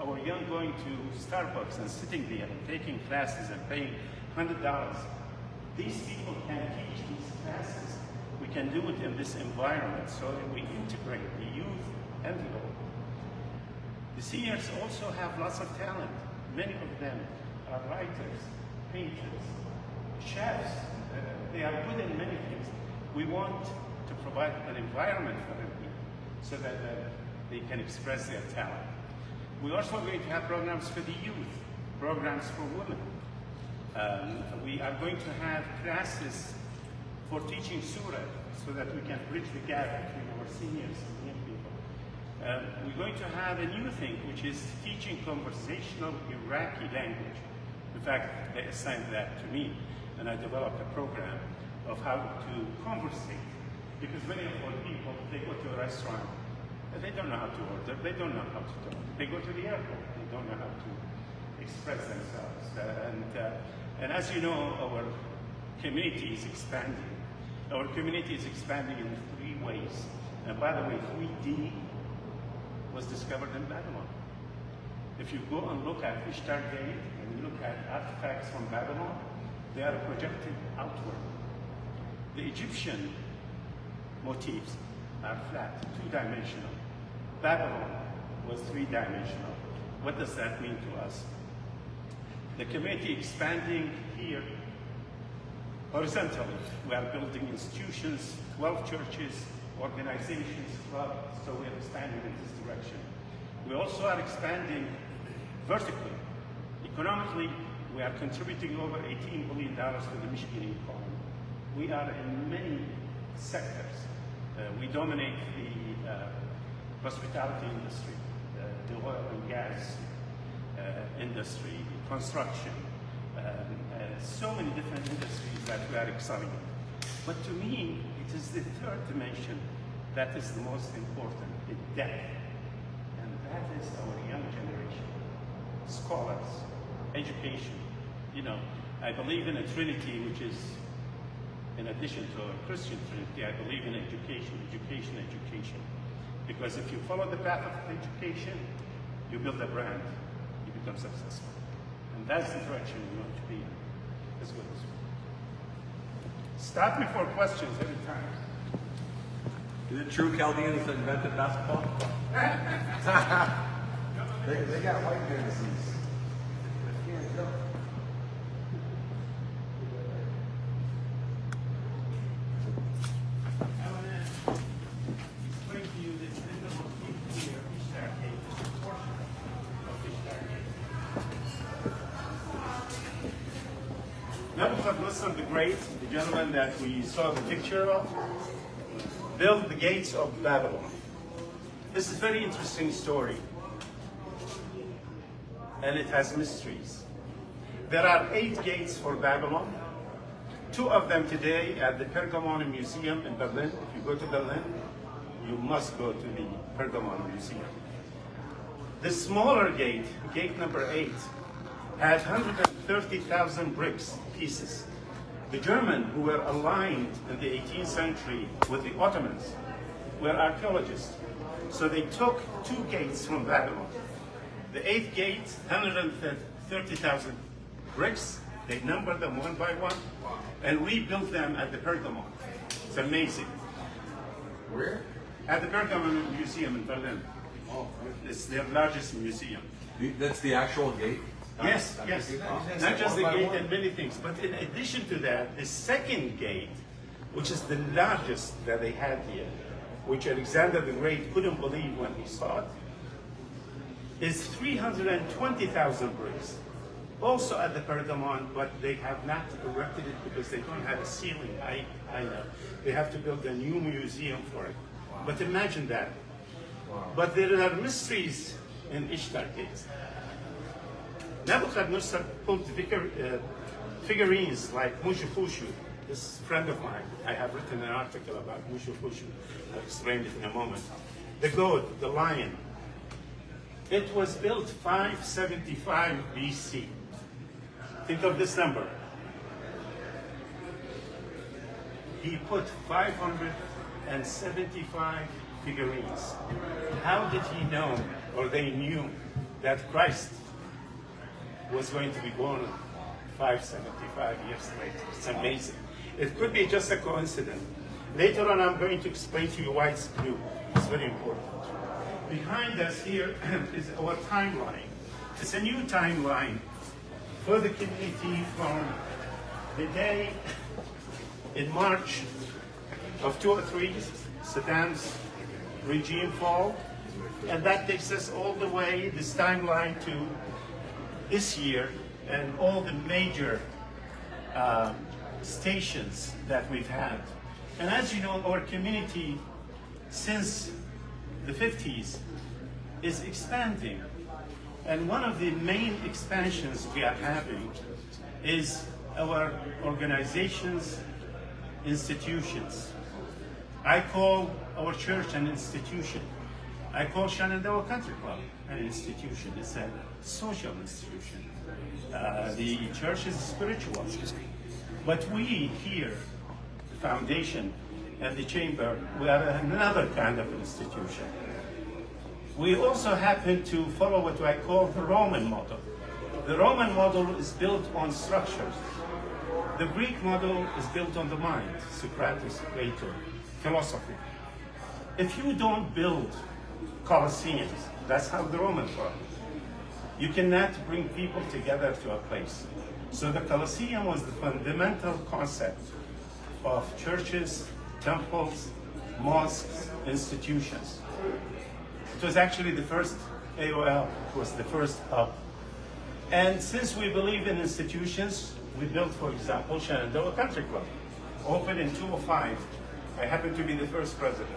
our young going to Starbucks and sitting there and taking classes and paying $100. These people can teach these classes. We can do it in this environment so that we integrate the youth and the old. The seniors also have lots of talent. Many of them are writers, painters, chefs. They are good in many things. We want to provide an environment for them so that they can express their talent. We're also going to have programs for the youth, programs for women. We are going to have classes for teaching Surah so that we can bridge the gap between our seniors and young people. We're going to have a new thing, which is teaching conversational Iraqi language. In fact, they assigned that to me, and I developed a program of how to conversate. Because many of our people, they go to a restaurant, and they don't know how to order, they don't know how to talk. They go to the airport, they don't know how to express themselves. And as you know, our community is expanding. Our community is expanding in 3 ways. And by the way, 3D was discovered in Babylon. If you go and look at Ishtar Gate, and you look at artifacts from Babylon, they are projected outward. The Egyptian motifs are flat, 2-dimensional. Babylon was 3-dimensional. What does that mean to us? The community expanding here horizontally. We are building institutions, 12 churches, organizations, clubs, so we are expanding in this direction. We also are expanding vertically. Economically, we are contributing over $18 billion to the Michigan economy. We are in many sectors. We dominate the hospitality industry, the oil and gas industry, construction, so many different industries that we are excelling in. But to me, it is the third dimension that is the most important, the depth. And that is our young generation, scholars, education. You know, I believe in a Trinity, which is, in addition to a Christian Trinity, I believe in education, education, education. Because if you follow the path of education, you build a brand, you become successful. And that's the direction we want to be in. Let's go this way. Stop me for questions every time. Is it true Chaldeans invented basketball? They got white jerseys. Nebuchadnezzar the Great, the gentleman that we saw the picture of, built the gates of Babylon. This is a very interesting story, and it has mysteries. There are 8 gates for Babylon. 2 of them today at the Pergamon Museum in Berlin. If you go to Berlin, you must go to the Pergamon Museum. The smaller gate, gate number 8, had 130,000 bricks, pieces. The Germans, who were aligned in the 18th century with the Ottomans, were archaeologists. So they took 2 gates from Babylon. The 8th gate, 130,000 bricks. They numbered them one by one and rebuilt them at the Pergamon. It's amazing. Where? At the Pergamon Museum in Berlin. Oh, It's their largest museum. That's the actual gate? Yes, yes. Not just the gate and many things. But in addition to that, the second gate, which is the largest that they had here, which Alexander the Great couldn't believe when he saw it, is 320,000 bricks. Also at the Pergamon, but they have not erected it because they don't have a ceiling. I know. They have to build a new museum for it. Wow. But imagine that. Wow. But there are mysteries in Ishtar Gate. Nebuchadnezzar pulled figurines like Mushu Pushu. This friend of mine, I have written an article about Mushu Pushu. I'll explain it in a moment. The goat, the lion. It was built 575 BC. Think of this number. He put 575 figurines. How did he know, or they knew, that Christ was going to be born 575 years later. It's amazing. It could be just a coincidence. Later on, I'm going to explain to you why it's blue. It's very important. Behind us here is our timeline. It's a new timeline for the community from the day in March of 2003, Saddam's regime fall, and that takes us all the way, this timeline, to this year and all the major stations that we've had. And as you know, our community since the 50s is expanding. And one of the main expansions we are having is our organizations, institutions. I call our church an institution. I call Shenandoah Country Club an institution. It's a social institution. The church is spiritual. But we here, the foundation and the chamber, we are another kind of institution. We also happen to follow what I call the Roman model. The Roman model is built on structures. The Greek model is built on the mind, Socrates, Plato, philosophy. If you don't build Colosseums, that's how the Romans were. You cannot bring people together to a place. So the Colosseum was the fundamental concept of churches, temples, mosques, institutions. It was actually the first AOL, it was the first hub. And since we believe in institutions, we built, for example, Shenandoah Country Club, opened in 2005. I happened to be the first president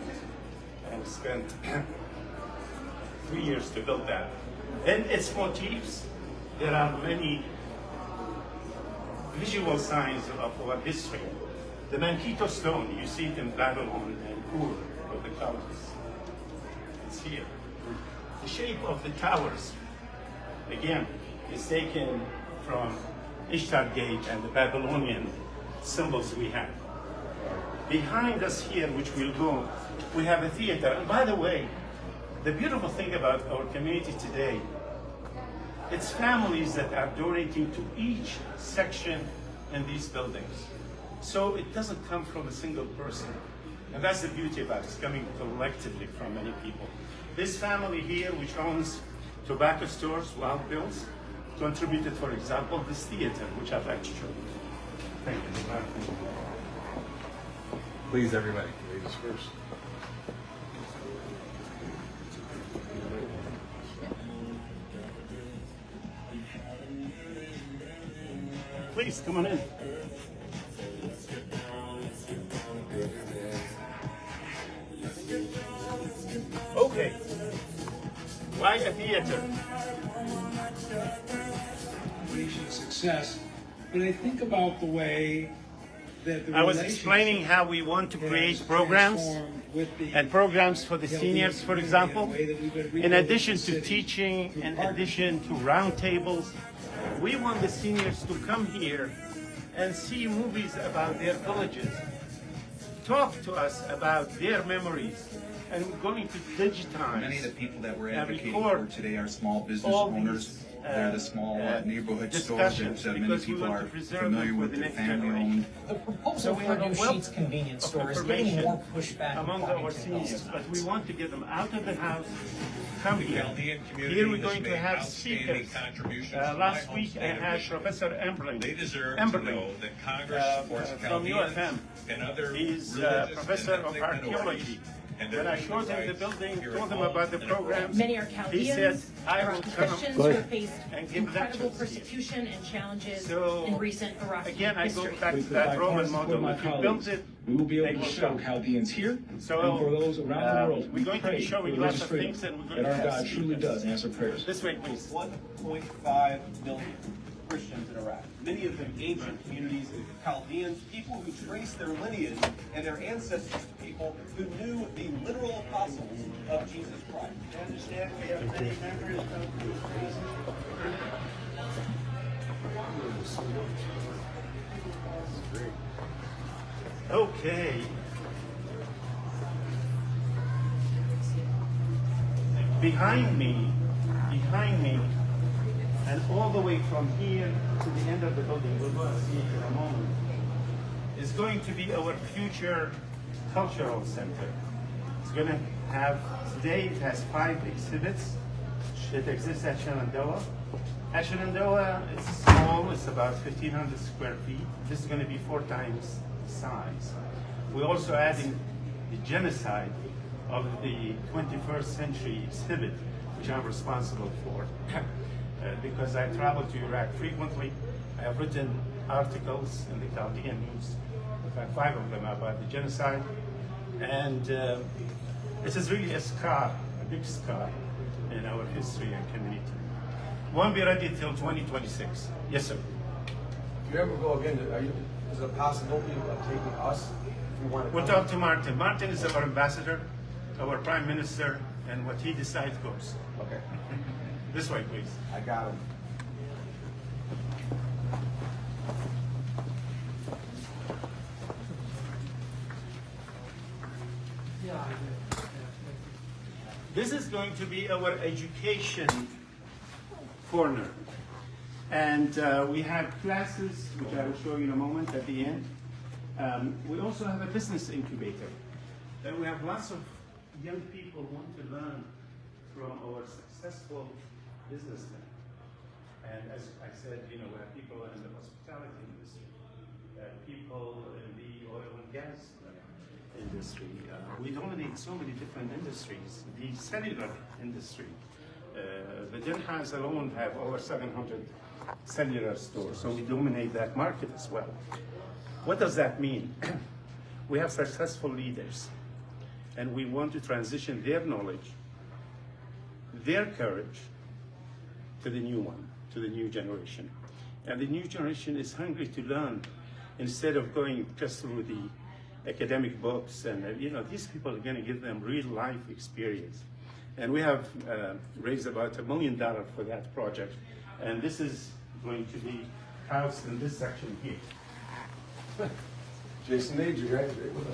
and spent 3 years to build that. And its motifs, there are many visual signs of our history. The Manquito stone, you see it in Babylon and Ur of the colors. It's here. The shape of the towers, again, is taken from Ishtar Gate and the Babylonian symbols we have. Behind us here, which we'll go, we have a theater. And by the way, the beautiful thing about our community today, it's families that are donating to each section in these buildings. So it doesn't come from a single person. And that's the beauty about it. It's coming collectively from many people. This family here, which owns tobacco stores, Wild Bills, contributed, for example, this theater, which I'd like to show you. Thank you. Please, everybody. Ladies first. Please, come on in. Okay. Why a theater? Success, but I think about the way that the I was explaining how we want to create programs and programs for the seniors, for example. In addition to teaching, in addition to roundtables, we want the seniors to come here and see movies about their villages, talk to us about their memories, and we're going to digitize. Many of the people that we're and advocating record for today are small business all owners. these, They're the small neighborhood stores that discussions, many because we people want are to preserve familiar them for with. the They're next family-owned. generation. The proposal So we for have a no wealth Sheets convenience of store is getting information more pushback among in our Farmington seniors, Hills. but we want to get them out of the house, come here. Chaldean community Here we're has going to made have outstanding speakers. contributions to my Last home week I state of had Michigan. Professor Emberling. They deserve to Emberling, know that Congress supports from Chaldeans UFM. and other He's religious professor and of ethnic archaeology. minorities and When their I showed him the rights building, here told at him about the home and abroad. programs, Many are he said, Chaldeans, I Iraqi will come. Christians who have faced and give incredible lectures here. persecution and challenges So, in recent Iraqi again, I history. go back to that Roman model. If you build it, we will be they able will to show come. Chaldeans here So, and for those around the world. we're going to be pray showing for lots of religious things, and we're freedom, going that to our have God truly speakers. does answer prayers. This way, please. 1.5 million Christians in Iraq, many of them ancient communities of Chaldeans, people who trace their lineage and their ancestors to people who knew the literal apostles of Jesus Christ. I understand we have many members Okay. Behind me behind me, and all the way from here to the end of the building, we'll go and see it in a moment, is going to be our future cultural center. It's going to have, today it has 5 exhibits. It exists at Shenandoah. At Shenandoah, it's small, it's about 1,500 square feet. This is going to be 4 times the size. We're also adding the genocide of the 21st century exhibit, which I'm responsible for. Because I travel to Iraq frequently. I have written articles in the Chaldean news, in fact 5 of them about the genocide. And this is really a scar, a big scar in our history and community. Won't be ready till 2026. Yes, sir. If you ever go again, is there a possibility of taking us if we want to We'll come? talk to Martin. Martin is our ambassador, our prime minister, and what he decides goes. Okay, This way, please. I got him. This is going to be our education corner. And we have classes, which I will show you in a moment at the end. We also have a business incubator. And we have lots of young people who want to learn from our successful businessmen. And as I said, we have people in the hospitality industry, people in the oil and gas industry. We dominate so many different industries. The cellular industry, the Denhas alone have over 700 cellular stores, so we dominate that market as well. What does that mean? We have successful leaders, and we want to transition their knowledge, their courage, to the new one, to the new generation. And the new generation is hungry to learn instead of going just through the academic books. And these people are going to give them real life experience. And we have raised about $1 million for that project. And this is going to be housed in this section here. Jason Major, graduate with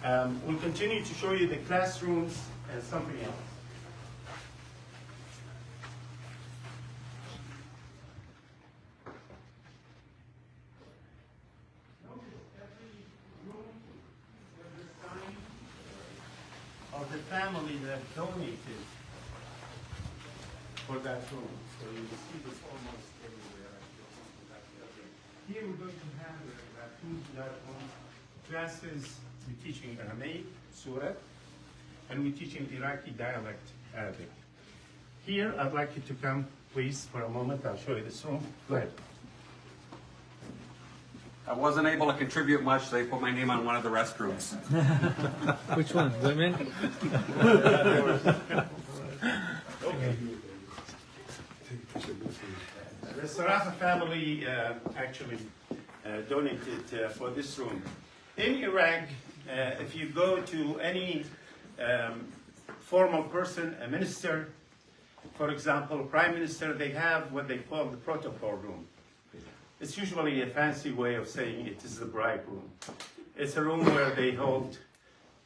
us. We'll continue to show you the classrooms and something else. Of the family that donated for that room. So you will see this almost everywhere. Here we're going to have classes. We're teaching Aramaic, Surah, and we're teaching Iraqi dialect, Arabic. Here, I'd like you to come, please, for a moment. I'll show you this room. Go ahead. I wasn't able to contribute much, so they put my name on one of the restrooms. Which one? Women? The Sarafa family actually donated for this room. In Iraq, if you go to any formal person, a minister, for example, prime minister, they have what they call the protocol room. It's usually a fancy way of saying it is the bride room. It's a room where they hold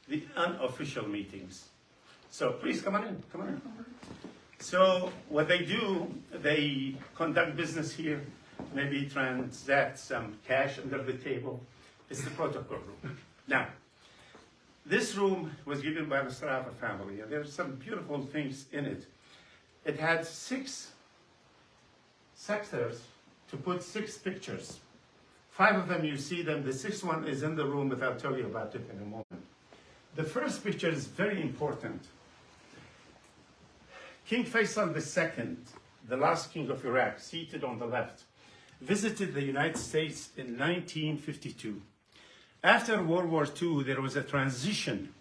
the unofficial meetings. So please come on in, come on in. So what they do, they conduct business here, maybe transact some cash under the table. It's the protocol room. Now, this room was given by the Sarafa family, and there are some beautiful things in it. It had 6 sectors to put 6 pictures. 5 of them, you see them. The 6th one is in the room, but I'll tell you about it in a moment. The first picture is very important. King Faisal II, the last king of Iraq, seated on the left, visited the United States in 1952. After World War II, there was a transition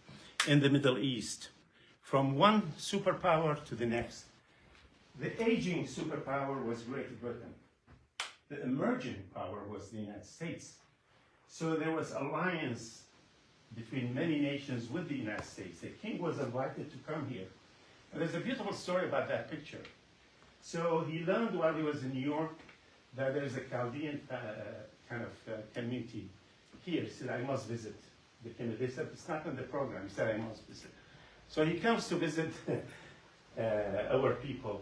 in the Middle East from one superpower to the next. The aging superpower was Great Britain. The emerging power was the United States. So there was alliance between many nations with the United States. The king was invited to come here. And there's a beautiful story about that picture. So he learned while he was in New York that there's a Chaldean community here. He said, I must visit the community. They said, it's not in the program. He said, I must visit. So he comes to visit, our people.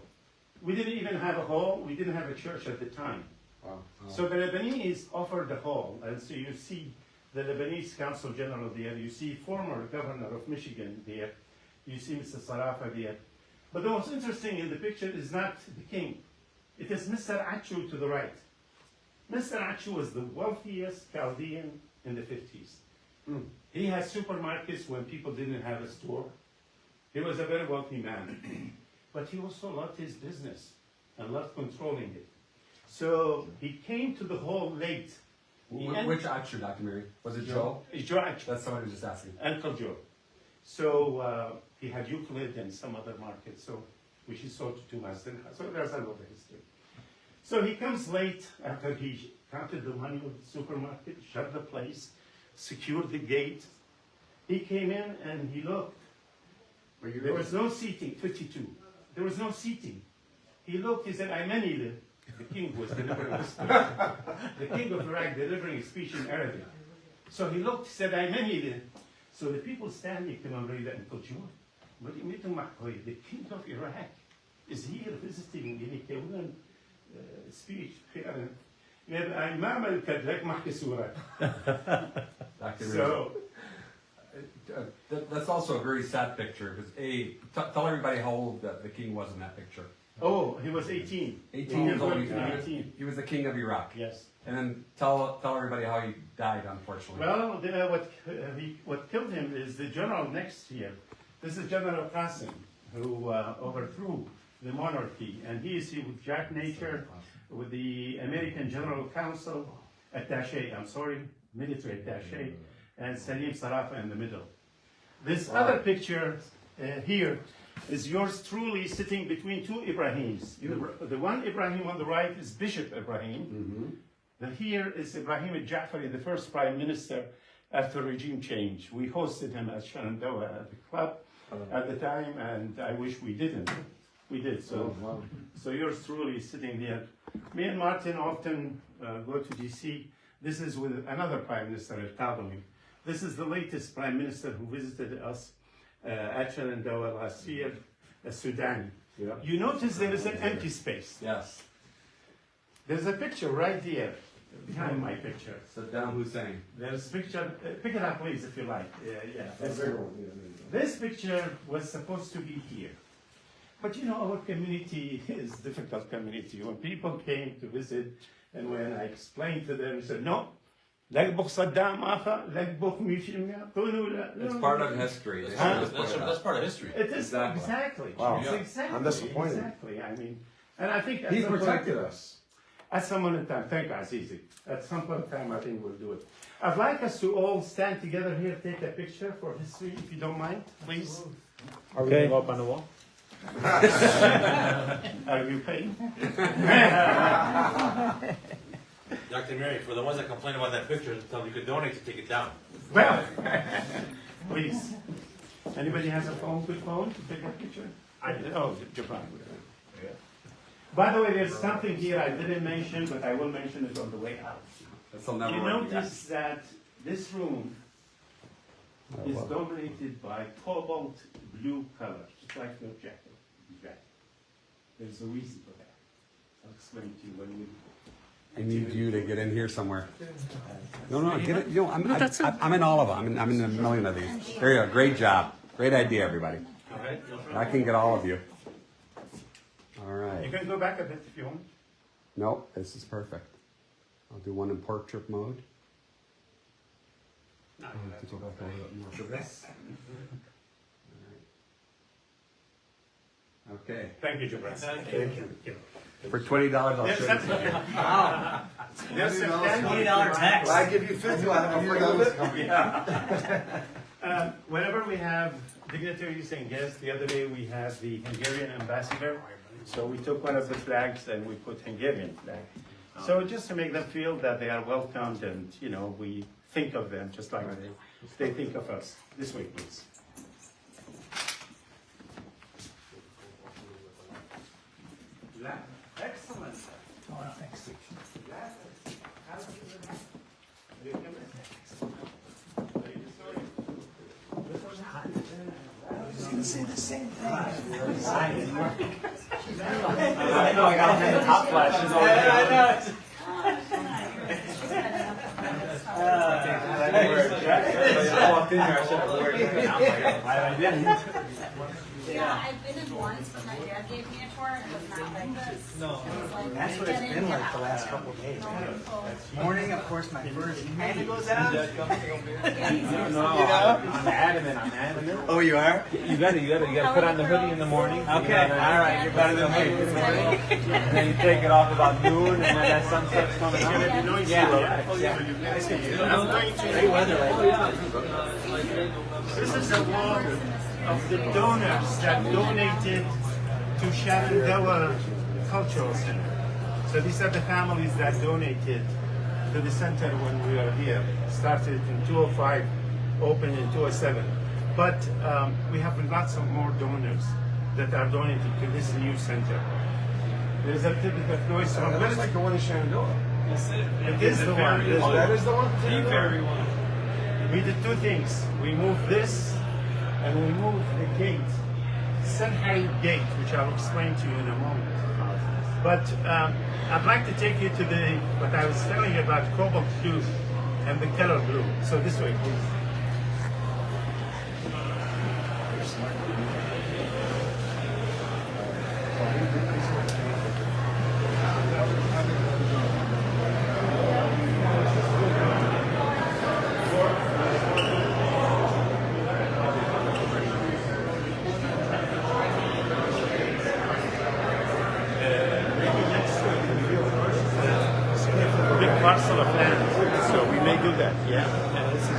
We didn't even have a hall. We didn't have a church at the time. Wow. So the Lebanese offered the hall, and so you see the Lebanese Consul General there. You see former Governor of Michigan there. You see Mr. Sarafa there. But the most interesting in the picture is not the king. It is Mr. Achu to the right. Mr. Achu was the wealthiest Chaldean in the 50s. He had supermarkets when people didn't have a store. He was a very wealthy man. But he also loved his business and loved controlling it. So he came to the hall late. Which actor, Dr. Mary? Was it Joe? Joe Achu. That's someone who was just asking. Uncle Joe. So he had Euclid and some other market, so which he sold to Master. So there's another history. So he comes late after he counted the money of the supermarket, shut the place, secured the gate. He came in and he looked. There was no seating, 52. There was no seating. He looked, he said, Aymanile, the king was delivering a speech. The king of Iraq delivering a speech in Arabic. So he looked, he said, Aymanile. So the people standing commemorate Uncle Joe. But the king of Iraq is here visiting Yeni speech. So That's also a very sad picture because tell everybody how old the king was in that picture. oh, he was 18. 18 years old. 18. He was the king of Iraq. Yes. And then tell everybody how he died, unfortunately. Well, what killed him is the general next here. This is General Qasim, who overthrew the monarchy, and he is here with Jack Nature, with the American General Council attaché. Military attaché, and Salim Sarafa in the middle. This other picture here is yours truly sitting between two Ibrahims. The one Ibrahim on the right is Bishop Ibrahim. And here is Ibrahim al-Ja'fari, the first prime minister after regime change. We hosted him at Shenandoah at the club at the time, and I wish we didn't. We did, so so yours truly sitting there. Me and Martin often go to DC. This is with another prime minister, al-Qadami. This is the latest prime minister who visited us at Shenandoah last year, Sudan. Yeah. You notice there is an empty space. Yes. There's a picture right there, behind my picture. Saddam Hussein. There's a picture, pick it up please if you like. This picture was supposed to be here. But you know, our community is a difficult community. When people came to visit, and when I explained to them, they said, no, it's part of history. That's part of history. It is, exactly. Wow. It's exactly. I'm disappointed. Exactly, I mean, and I think He protected us. at some point in time, thank you, Azizi. At some point in time, I think we'll do it. I'd like us to all stand together here, take a picture for history, if you don't mind, please. Are we gonna go up on the wall? Are you paying? Dr. Mary, for the ones that complain about that picture, tell them you could donate to take it down. Well, please. Anybody has a phone, good phone to take a picture? Oh, Japan. By the way, there's something here I didn't mention, but I will mention it on the way out. You notice that this room is dominated by cobalt blue color. It's like your jacket. There's a reason for that. I'll explain to you when we. I need you to get in here somewhere. No, get it. You know, I'm in all of them. I'm in a million of these. There you go. Great job. Great idea, everybody. All right? I can get all of you. All You right. can go back a bit if you want. Nope, this is perfect. I'll do one in portrait mode. Okay. Thank you, Jabran. Thank you. For $20, I'll There's show you. something. There's some $20 tax. I give you 50, I'll have a free little bit. Whenever we have dignitaries and guests, the other day we had the Hungarian ambassador. So we took one of the flags and we put Hungarian flag. So just to make them feel that they are welcomed and, you know, we think of them just like they think of us. This way, please. Excellent. say the same thing. I know, I got him in the top flashes all day. I know. I walked in there, I should have worn it. I didn't. Yeah, I've been in once, but my dad gave me a tour, and it was not like this. No. It was like, That's what it's been like the last couple of days. Morning, of course, my first hand goes out. No, I'm adamant. Oh, you are? You gotta put on the hoodie in the morning. Okay, all right, you're better than me. And then you take it off about noon, and then that sunset's coming out. Yeah. I'm going to. Great weather lately. This is a wall of the donors that donated to Shenandoah Cultural Center. So these are the families that donated to the center when we were here. Started in 205, opened in 207. But we have lots of more donors that are donating to this new center. There is a little bit of noise from It looks like the one in Shenandoah. It is the one. That is the one? The very one. We did two things. We moved this, and we moved the gate, Central Gate, which I'll explain to you in a moment. But I'd like to take you to what I was telling you about cobalt blue and the color blue. So this way, please. Big parcel of land, so we may do that. Yeah. This is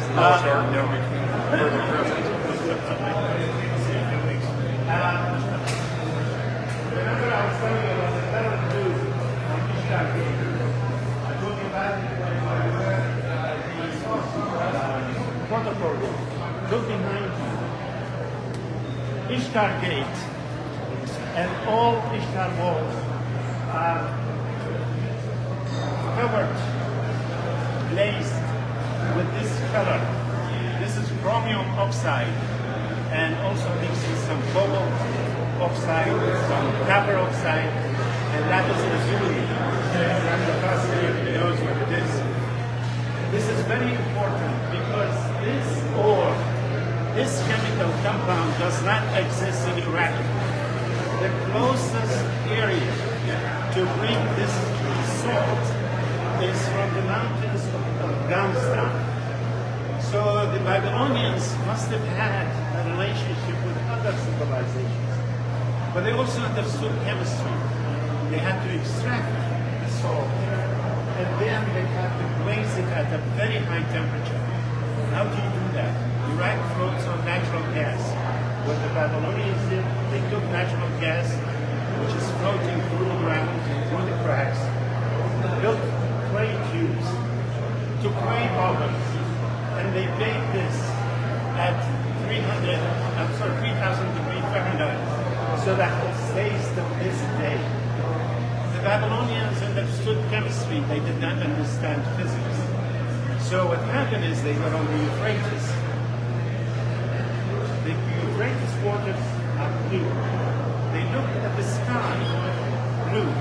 remember I was telling you about the color blue on Ishtar Gate. I told you about it when we were at the protocol room. Look behind you. Ishtar Gate and all Ishtar walls are covered, glazed with this color. This is chromium oxide, and also mixing some cobalt oxide, some copper oxide, and that is lazuli. And the customer knows what it is. This is very important because this ore, this chemical compound does not exist in Iraq. The closest area to bring this salt is from the mountains of Afghanistan. So the Babylonians must have had a relationship with other civilizations. But they also understood chemistry. They had to extract the salt, and then they had to glaze it at a very high temperature. How do you do that? Iraq floats on natural gas. What the Babylonians did, they took natural gas, which is floating through the ground, through the cracks, built clay tubes to clay ovens, and they bake this at 3,000 degrees Fahrenheit, so that it stays to this day. The Babylonians understood chemistry, they did not understand physics. So what happened is they were on the Euphrates. The Euphrates waters are blue. They looked at the sky, blue.